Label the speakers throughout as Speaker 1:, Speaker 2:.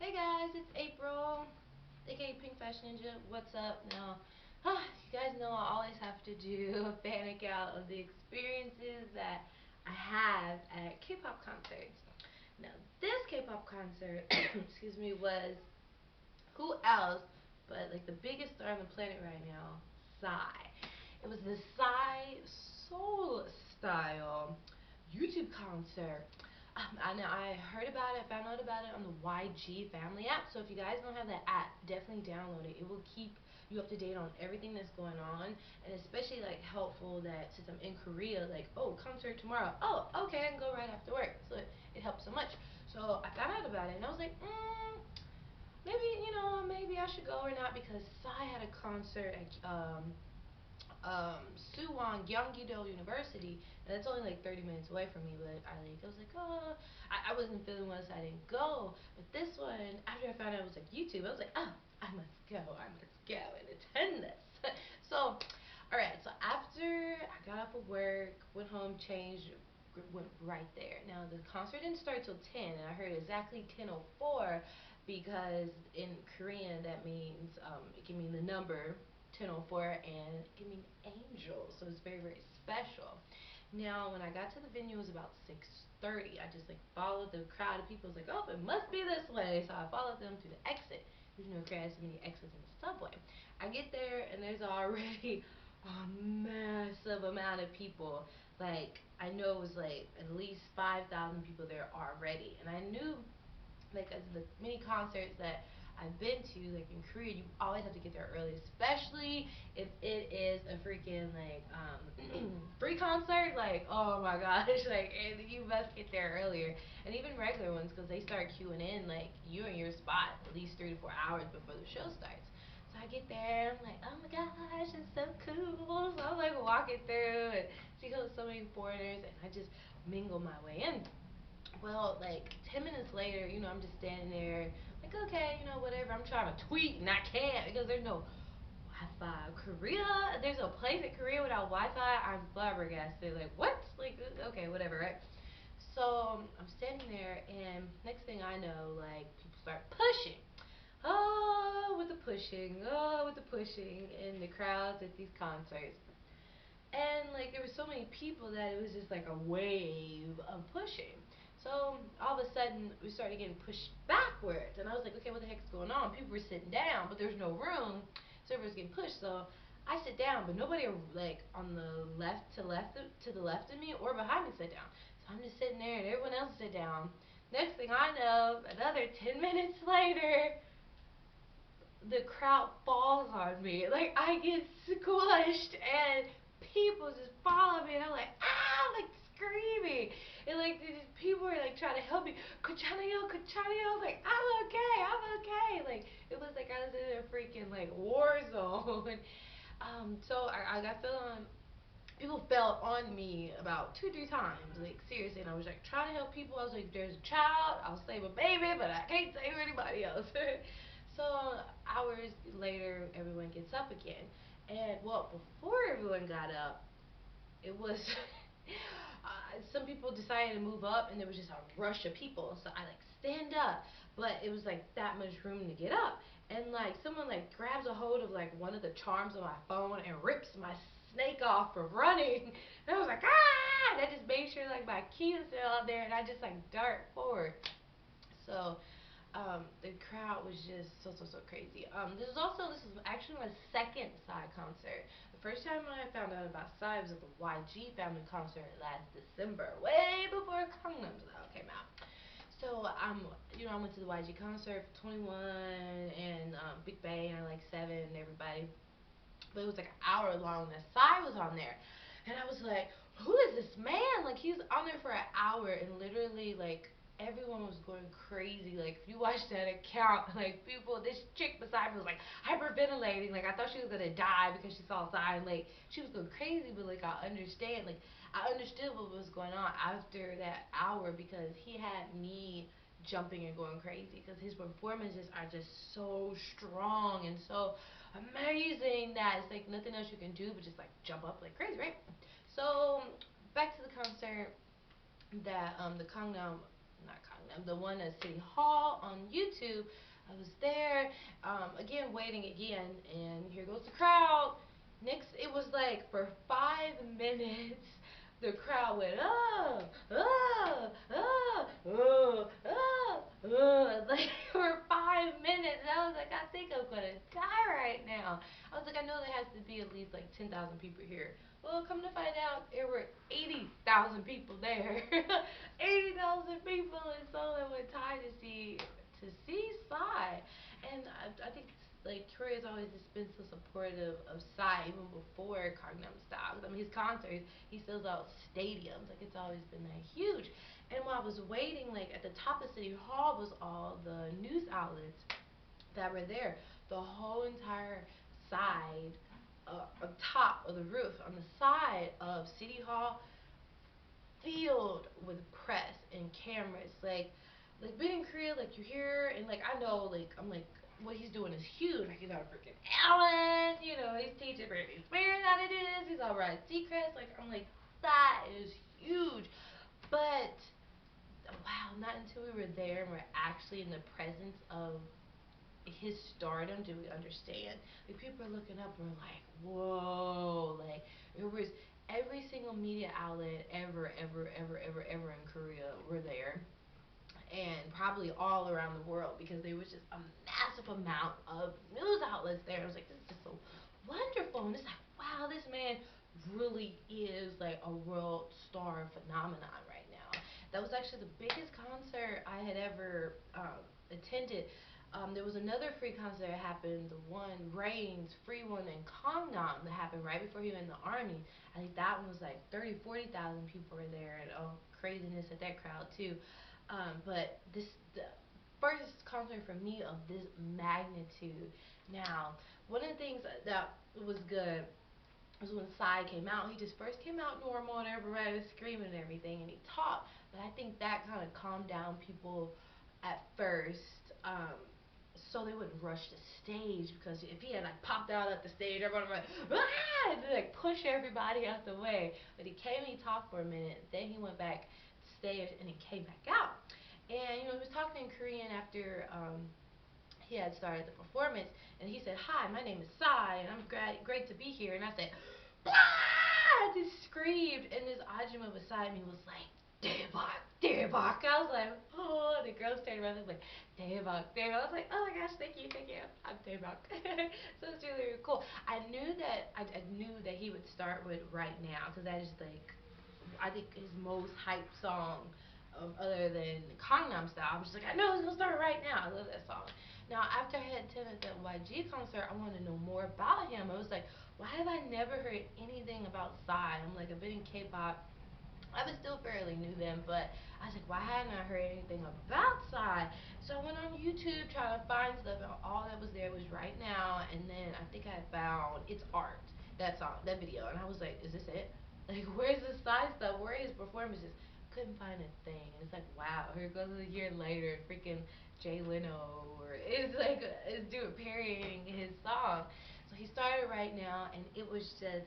Speaker 1: Hey guys, it's April, aka Pink Fashion Ninja. What's up? Now, you guys know I always have to do a fan account of the experiences that I have at K-pop concerts. Now, this K-pop concert, excuse me, was who else but like the biggest star on the planet right now, Psy. It was the Psy SeoulStyle YouTube concert. I know I heard about it, found out about it on the YG Family app. So if you guys don't have that app, definitely download it. It will keep you up to date on everything that's going on, and especially like helpful that since I'm in Korea, like concert tomorrow. Oh, okay, I can go right after work. So it helps so much. So I found out about it, and I was like, maybe maybe I should go or not because Psy had a concert at Suwon Gyeonggi-do University, and that's only like 30 minutes away from me. But I was like, oh, I wasn't feeling well, so I didn't go. But this one, after I found out it was like YouTube, I was like, oh, I must go, and attend this. So, all right. So after I got off of work, went home, changed, went right there. Now the concert didn't start till 10, and I heard exactly 10:04 because in Korean that means it can mean the number 10:04 and it can mean angel, so it's very very special. Now when I got to the venue it was about 6:30. I just like followed the crowd of people. I was like, oh, it must be this way, so I followed them through the exit. There's no Korea has so many exits in the subway. I get there and there's already a massive amount of people. Like I know it was like at least 5,000 people there already, and I knew like as the many concerts that I've been to, like in Korea, you always have to get there early, especially if it is a freaking like free concert. Like oh my gosh, like you must get there earlier. And even regular ones, because they start queuing in like you in your spot at least 3 to 4 hours before the show starts. So I get there, I'm like, oh my gosh, it's so cool. So I'm like walking through and see so many foreigners, and I just mingle my way in. Well, like 10 minutes later, I'm just standing there, like, okay, whatever. I'm trying to tweet and I can't because there's no Wi-Fi. Korea, there's a place in Korea without Wi-Fi. I'm flabbergasted. Like, what? Like, okay, whatever, right? So I'm standing there, and next thing I know, like, people start pushing. Oh, with the pushing in the crowds at these concerts. And like there were so many people that it was just like a wave of pushing. So all of a sudden we started getting pushed backwards, and I was like, okay, what the heck's going on? People were sitting down, but there's no room, so everyone's getting pushed. So I sit down, but nobody like on the to the left of me or behind me sit down. So I'm just sitting there, and everyone else sit down. Next thing I know, another 10 minutes later, the crowd falls on me. Like I get squished and people just fall on me and I'm like like screaming. And like these people are like trying to help me. Kuchanyo, Kuchanyo. Like I'm okay. Like it was like I was in a freaking like war zone. So I got feeling people fell on me about 2 3 times, like seriously, and I was like trying to help people. I was like, there's a child, I'll save a baby, but I can't save anybody else. So hours later everyone gets up again, and well, before everyone got up, it was some people decided to move up and there was just a rush of people, so I like stand up, but it was like that much room to get up, and like someone like grabs a hold of like one of the charms on my phone and rips my snake off from running. And I was like and I just made sure like my key was still out there, and I just like dart forward. So the crowd was just so crazy. This is actually my second Psy concert. The first time I found out about Psy was at the YG Family concert last December, way before Gangnam Style came out. So I went to the YG concert for 21 and Big Bang, I like Seven, and everybody. But it was like an hour long. And Psy was on there, and I was like, "Who is this man? Like he's on there for an hour, and literally like everyone was going crazy. Like if you watch that account, like people, this chick beside me was like hyperventilating. Like I thought she was gonna die because she saw Psy. And, like she was going crazy, but like I understand. Like I understood what was going on after that hour because he had me jumping and going crazy because his performances are just so strong and so amazing that it's like nothing else you can do but just like jump up like crazy, right? So back to the concert that the Gangnam not Gangnam, the one at City Hall on YouTube. I was there, again, waiting again, and here goes the crowd. Next, it was like for 5 minutes, the crowd went, like for 5 minutes. I was like, I think I'm gonna die right now. I was like, I know there has to be at least like 10,000 people here. Well, come to find out, there were 80,000 people there. 80,000 people, and so it was time to see Psy. And I think like Korea's always just been so supportive of Psy even before Gangnam Style. I mean, his concerts, he sells out stadiums. Like, it's always been that huge. And while I was waiting, like at the top of City Hall was all the news outlets that were there. The whole entire side, on top of the roof, on the side of City Hall, filled with press and cameras. Like being in Korea, like you hear and like I know, like I'm like what he's doing is huge. Like he's on freaking Ellen, he's teaching Britney Spears how to do this. He's on Ryan Seacrest. Like I'm like that is huge, but wow, not until we were there and we're actually in the presence of his stardom do we understand. Like people are looking up and we're like, whoa, like it was every single media outlet ever in Korea were there, and probably all around the world because there was just a massive amount of news outlets there. I was like, this is just so wonderful, and it's like, wow, this man really is like a world star phenomenon right now. That was actually the biggest concert I had ever attended. There was another free concert that happened, the one Rain's free one in Gangnam that happened right before he went in the army. I think that one was like 30, 40,000 people were there, and oh, craziness at that crowd too. But the first concert for me of this magnitude. Now, one of the things that was good was when Psy came out. He just first came out normal and everybody was screaming and everything, and he talked. But I think that kind of calmed down people at first, so they wouldn't rush the stage, because if he had like popped out at the stage, everyone would be like, ah! And like push everybody out the way. But he came and he talked for a minute. Then he went back to stage and he came back out. And he was talking in Korean after he had started the performance, and he said, "Hi, my name is Psy, and I'm great to be here." And I said, "Ah!" I just screamed, and this Ajima beside me was like, "Daebak, Daebak." I was like, "Oh!" And the girls turned around and was like, "Daebak, Daebak." I was like, "Oh my gosh, thank you, thank you. I'm Daebak." So it's really, really cool. I knew that he would start with Right Now, because that is like I think his most hyped song, other than Gangnam Style. I was just like, I know it's gonna start right now. I love that song. Now, after I had attended the YG concert, I wanted to know more about him. I was like, why have I never heard anything about Psy? I'm like, I've been in K-pop. I was still fairly new then, but I was like, why hadn't I heard anything about Psy? So I went on YouTube trying to find stuff, and all that was there was Right Now, and then I think I found It's Art, that song, that video, and I was like, is this it? Like, where's the Psy stuff? Where are his performances? Couldn't find a thing. And it's like, wow, here goes a year later, freaking Jay Leno, or it's like, it's dude parodying his song. So he started Right Now, and it was just,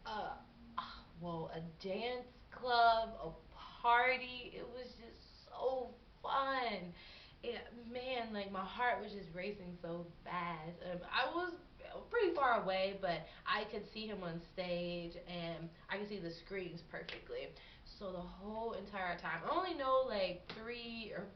Speaker 1: uh, well, a dance club, a party. It was just so fun. Man, like my heart was just racing so fast. I was pretty far away, but I could see him on stage, and I could see the screens perfectly. So the whole entire time, I only know like three or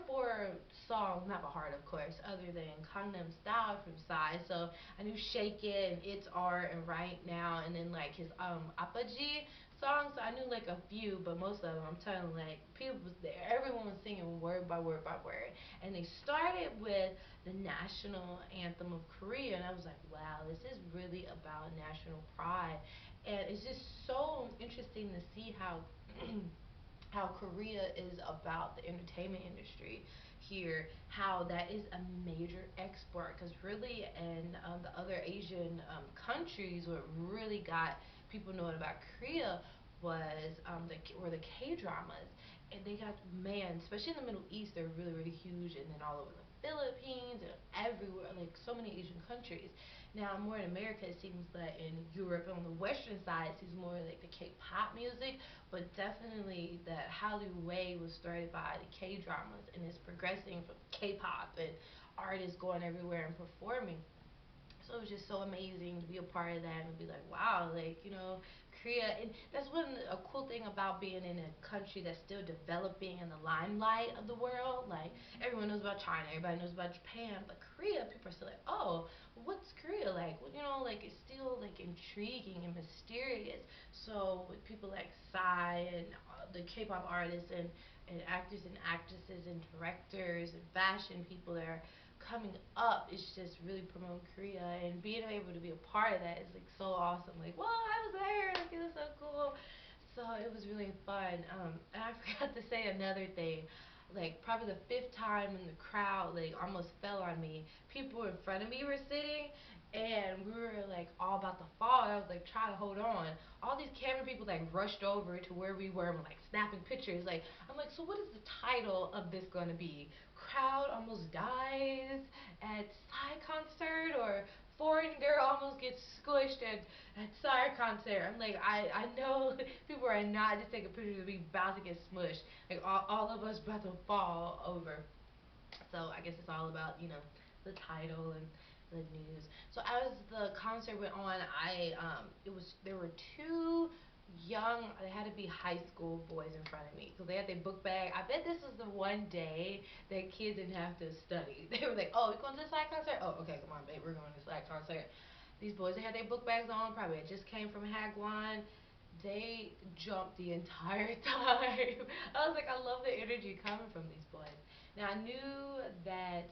Speaker 1: four songs, not by heart, of course, other than Gangnam Style from Psy. So I knew Shake It and It's Art and Right Now, and then like his Apogee songs. So I knew like a few, but most of them, I'm telling you, like people was there. Everyone was singing word by word by word, and they started with the national anthem of Korea, and I was like, wow, this is really about national pride, and it's just so interesting to see how how Korea is about the entertainment industry here, how that is a major export. Because really, in the other Asian countries, what really got people knowing about Korea were the K dramas, and they got, man, especially in the Middle East, they're really, really huge huge, and then all over the Philippines and everywhere, like so many Asian countries. Now, more in America, it seems that in Europe, on the Western side, it seems more like the K-pop music, but definitely that Hallyu way was started by the K-dramas, and it's progressing from K-pop and artists going everywhere and performing. So it was just so amazing to be a part of that and be like, wow, like, Korea. And that's a cool thing about being in a country that's still developing in the limelight of the world. Like, everyone knows about China, everybody knows about Japan, but Korea, people are still like, oh, what's Korea like? Well, like, it's still, like, intriguing and mysterious. So with people like Psy and the K-pop artists and actors and actresses and directors and fashion people that are coming up, it's just really promoting Korea, and being able to be a part of that is like so awesome. Like, well, I was there, like it was so cool. So it was really fun. And I forgot to say another thing. Like probably the fifth time in the crowd, like almost fell on me. People in front of me were sitting, and we were like all about to fall. And I was like trying to hold on. All these camera people like rushed over to where we were and were like snapping pictures. Like I'm like, so what is the title of this going to be? Crowd almost dies at Psy concert, or foreign girl almost gets squished at Psy concert. I'm like, I know people are not just taking pictures of me about to get smushed. Like all of us about to fall over. So I guess it's all about, the title and the news. So as the concert went on, there were two young, they had to be high school boys in front of me because they had their book bag. I bet this was the one day that kids didn't have to study. They were like, oh, we're going to the Slack concert? Oh, okay, come on, babe, we're going to the Slack concert. These boys, they had their book bags on, probably had just came from Hagwon. They jumped the entire time. I was like, I love the energy coming from these boys. Now I knew that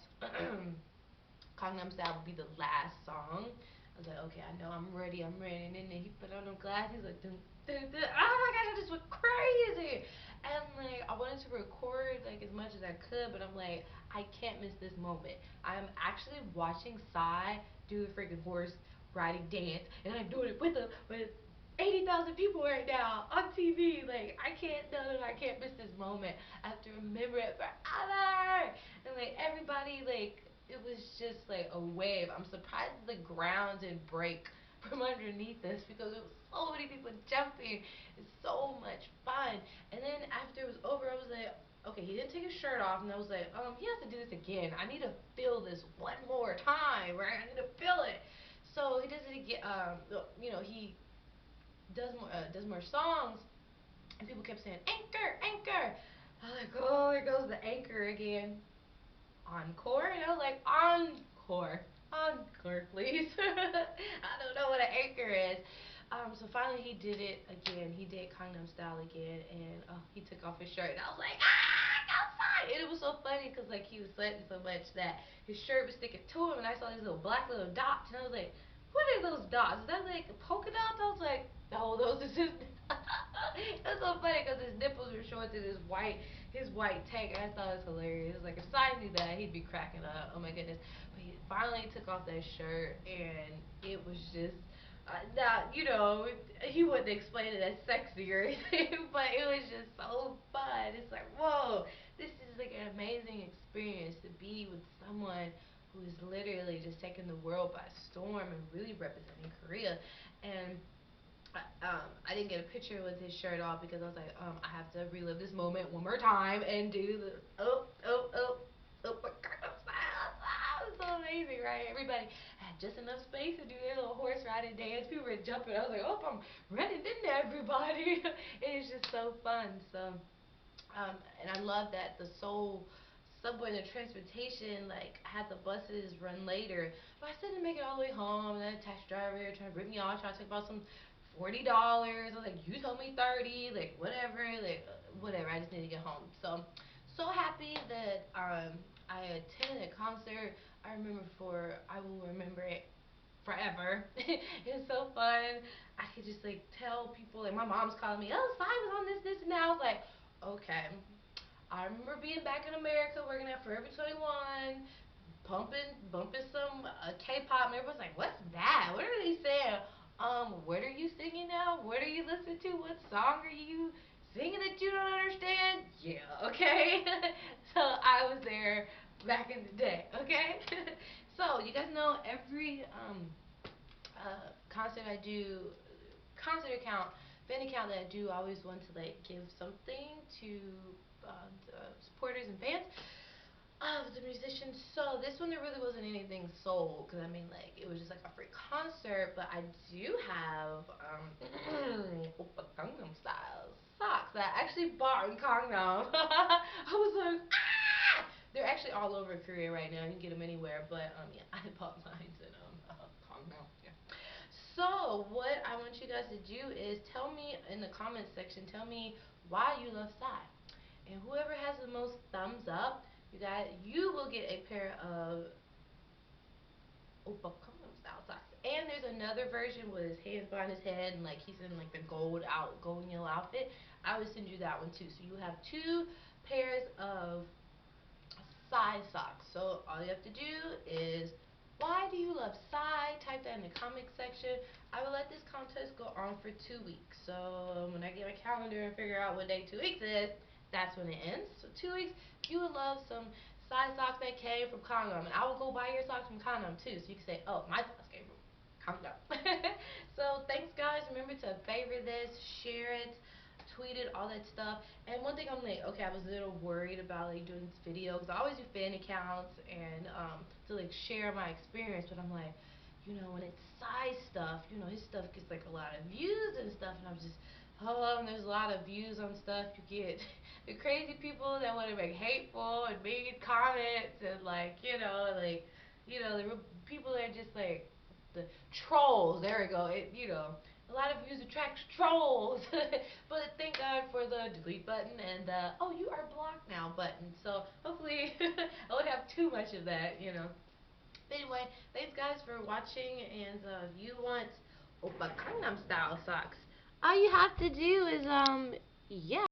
Speaker 1: Gangnam Style would be the last song. I was like, okay, I know I'm ready, I'm ready. And then he put on them glasses, like, dun, dun, dun. Oh my gosh, I just went crazy. And like, I wanted to record like as much as I could, but I'm like, I can't miss this moment. I'm actually watching Psy do a freaking horse riding dance, and I'm doing it with him, with 80,000 people right now on TV. Like, I can't, no, no, no, I can't miss this moment. I have to remember it forever. And like, everybody, like, it was just like a wave. I'm surprised the ground didn't break from underneath us because there was so many people jumping. It's so much fun. And then after it was over, I was like, okay, he didn't take his shirt off, and I was like, he has to do this again. I need to feel this one more time, right? I need to feel it. So he does it again. He does more songs, and people kept saying anchor, anchor. I was like, oh, here goes the anchor again. Encore, and I was like, encore, encore, please. I don't know what an anchor is. So finally he did it again. He did Gangnam Style again, and he took off his shirt, and I was like, outside! And it was so funny because like he was sweating so much that his shirt was sticking to him, and I saw these little black little dots, and I was like, what are those dots? Is that like polka dots? I was like, no, those is his. It was so funny because his nipples were showing through his white tank. I thought it was hilarious. Like if Sai knew that, he'd be cracking up. Oh my goodness! But he finally took off that shirt, and it was just. Now, he wouldn't explain it as sexy or anything, but it was just so fun. It's like, whoa, this is like an amazing experience to be with someone who is literally just taking the world by storm and really representing Korea. And I didn't get a picture with his shirt off because I was like, I have to relive this moment one more time and do the it was so amazing, right? Everybody had just enough space to do their little horse riding dance. People were jumping. I was like, oh, I'm running into everybody. It is just so fun. So, and I love that the Seoul subway and the transportation like had the buses run later. But I still didn't make it all the way home, and then a taxi driver trying to bring me off, trying to talk about some $40. I was like, you told me 30, like whatever, whatever. I just need to get home. So happy that I attended a concert. I will remember it forever. It was so fun. I could just like tell people, like my mom's calling me, oh, Sai was on this and that. I was like, okay. I remember being back in America working at Forever 21, bumping some K-pop, and everyone's like, "What's that? What are they saying? What are you singing now? What are you listening to? What song are you singing that you don't understand?" Yeah, okay. So I was there back in the day, okay? So you guys know every concert I do, concert account, fan account that I do, I always want to like give something to the supporters and fans of the musicians. So this one there really wasn't anything sold because I mean like it was just like a free concert, but I do have Oppa Gangnam Style socks that I actually bought in Gangnam. I was like, ah! They're actually all over Korea right now. You can get them anywhere, but yeah, I bought mine in Gangnam. Yeah. So what I want you guys to do is tell me in the comments section. Tell me why you love Psy. And whoever has the most thumbs up, you will get a pair of Oppa Gangnam Style socks. And there's another version with his hands behind his head and like he's in like the gold yellow outfit. I would send you that one too. So you have two pairs of Psy socks. So all you have to do is why do you love Psy? Type that in the comment section. I will let this contest go on for 2 weeks. So when I get my calendar and figure out what day 2 weeks is, that's when it ends. So 2 weeks, if you would love some Psy socks that came from Congo, and I will go buy your socks from Congo too. So you can say, oh, my socks came from Congo. So thanks guys. Remember to favorite this, share it, tweeted, all that stuff. And one thing I'm like, okay, I was a little worried about like doing this video because I always do fan accounts and to like share my experience, but I'm like, when it's size stuff, his stuff gets like a lot of views and stuff, and I'm just, oh, and there's a lot of views on stuff. You get the crazy people that want to make hateful and mean comments and like, the people that are just like the trolls. There we go. A lot of views attracts trolls. But thank God for the delete button and the oh you are blocked now button. So hopefully I won't have too much of that. Anyway, thanks guys for watching, and if you want Oppa Gangnam Style socks, all you have to do is yeah.